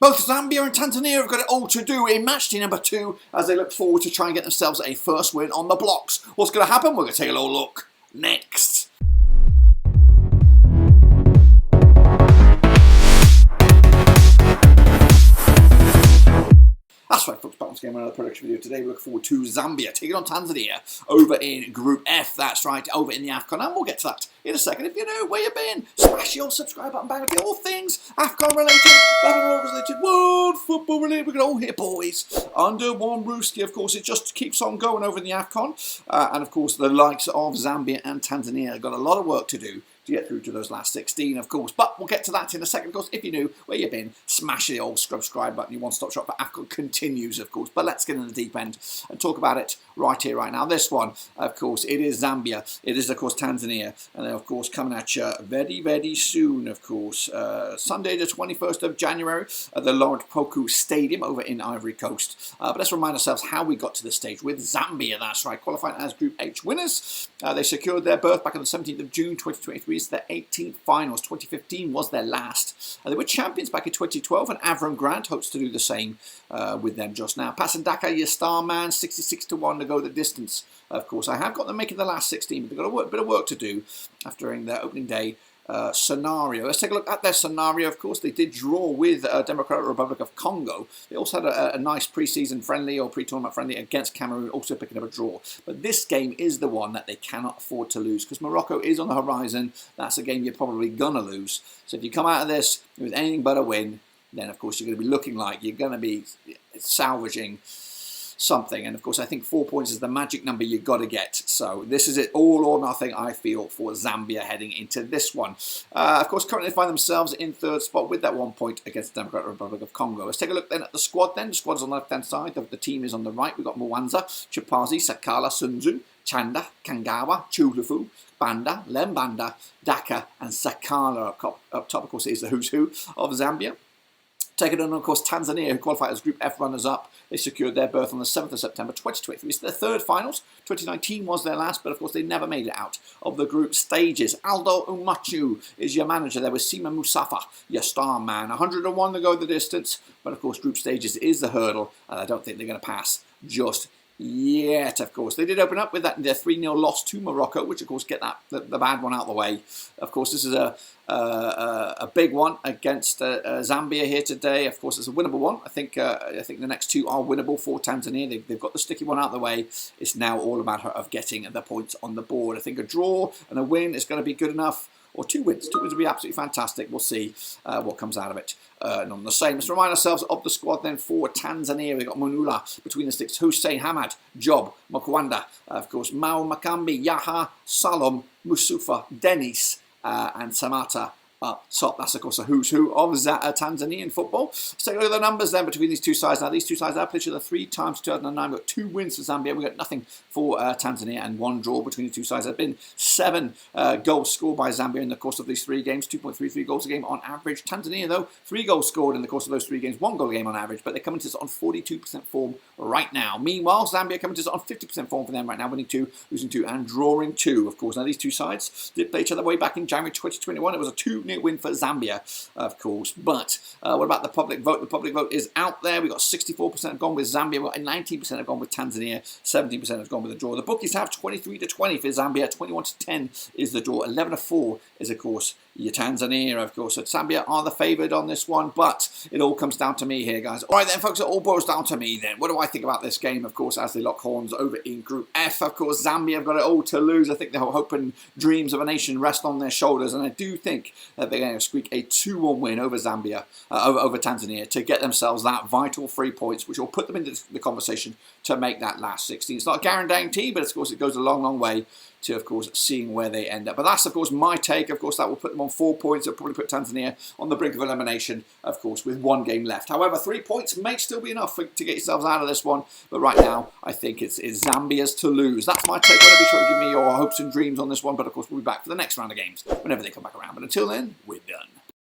Both Zambia and Tanzania have got it all to do in match day number 2 as they look forward to try and get themselves a first win on the blocks. What's going to happen? We're going to take a little look next. That's right, folks, back once again with another production video. Today we look forward to Zambia taking on Tanzania over in Group F. That's right, over in the AFCON, and we'll get to that in a second. If you know where you've been, smash your subscribe button, bang with all things AFCON related, related, world football related. We're all here, boys, under one rooski. Of course, it just keeps on going over in the AFCON, and of course, the likes of Zambia and Tanzania have got a lot of work to do to get through to those last 16, of course. But we'll get to that in a second. Of course, if you knew where you've been, smash the old subscribe button. Your one-stop shop for AFCON continues, of course. But let's get in the deep end and talk about it right here, right now. This one, of course, it is Zambia. It is, of course, Tanzania. And they're, of course, coming at you very, very soon, of course. Sunday, the 21st of January at the Laurent Poku Stadium over in Ivory Coast. But let's remind ourselves how we got to this stage with Zambia. That's right, qualifying as Group H winners. They secured their berth back on the 17th of June 2023. It's their 18th finals. 2015 was their last. They were champions back in 2012, and Avram Grant hopes to do the same with them just now. Pasandaka, your star man, 66-1 to go the distance. Of course, I have got them making the last 16, but they've got a bit of work to do after their opening day scenario. Let's take a look at their scenario. Of course, they did draw with Democratic Republic of Congo. They also had a nice pre-season friendly or pre-tournament friendly against Cameroon, also picking up a draw. But this game is the one that they cannot afford to lose because Morocco is on the horizon. That's a game you're probably going to lose. So if you come out of this with anything but a win, then of course you're going to be looking like you're going to be salvaging something. And of course I think 4 points is the magic number you've got to get. So this is it, all or nothing, I feel, for Zambia heading into this one. Of course currently find themselves in 3rd spot with that 1 point against the Democratic Republic of Congo. Let's take a look then at the squad then. The squad's on the left hand side, the team is on the right. We've got Mwanza, Chipazi, Sakala, Sunzu, Chanda, Kangawa, Chulufu, Banda, Lembanda, Daka and Sakala up top. Of course it is the who's who of Zambia. Taking on, of course, Tanzania, who qualified as Group F runners-up. They secured their berth on the 7th of September 2023. It's their 3rd finals. 2019 was their last, but of course they never made it out of the group stages. Aldo Umachu is your manager. There was Sima Musafa, your star man. 101 to go the distance, but of course group stages is the hurdle, and I don't think they're going to pass just yet. Of course, they did open up with that their 3-0 loss to Morocco, which of course get the bad one out of the way. Of course, this is a big one against Zambia here today. Of course, it's a winnable one. I think the next 2 are winnable for Tanzania. They've got the sticky one out of the way. It's now all a matter of getting the points on the board. I think a draw and a win is going to be good enough. Or 2 wins. 2 wins would be absolutely fantastic. We'll see what comes out of it. None the same. Let's remind ourselves of the squad then for Tanzania. We've got Munula between the sticks, Hussein Hamad, Job, Mkwanda, of course, Mao Makambi, Yaha, Salom, Musufa, Dennis, and Samata up top. That's of course a who's who of Tanzanian football. Let's take a look at the numbers then between these two sides. Now these two sides have played each other 3 times 2009. We've got 2 wins for Zambia. We've got nothing for Tanzania and 1 draw between the two sides. There have been 7 goals scored by Zambia in the course of these 3 games. 2.33 goals a game on average. Tanzania though, 3 goals scored in the course of those 3 games. 1 goal a game on average, but they're coming to us on 42% form right now. Meanwhile, Zambia coming to us on 50% form for them right now, winning 2, losing 2 and drawing 2. Of course, now these two sides did play each other way back in January 2021. It was a 2-0 win for Zambia, of course. But what about the public vote? The public vote is out there. We've got 64% have gone with Zambia. We've got 19% have gone with Tanzania. 17% have gone with the draw. The bookies have 23-20 for Zambia. 21-10 is the draw. 11-4 is, of course, your Tanzania, of course. So Zambia are the favoured on this one, but it all comes down to me here, guys. All right then, folks, it all boils down to me then. What do I think about this game, of course, as they lock horns over in Group F? Of course, Zambia have got it all to lose. I think the hope and dreams of a nation rest on their shoulders, and I do think that they're going to squeak a 2-1 win over Zambia, over Tanzania, to get themselves that vital 3 points, which will put them into the conversation to make that last 16. It's not a guarantee, but of course it goes a long, long way to, of course, seeing where they end up. But that's, of course, my take. Of course, that will put them on 4 points. It'll probably put Tanzania on the brink of elimination, of course, with 1 game left. However, 3 points may still be enough to get yourselves out of this one. But right now, I think it's Zambia's to lose. That's my take. Be sure to give me your hopes and dreams on this one. But, of course, we'll be back for the next round of games whenever they come back around. But until then, we're done.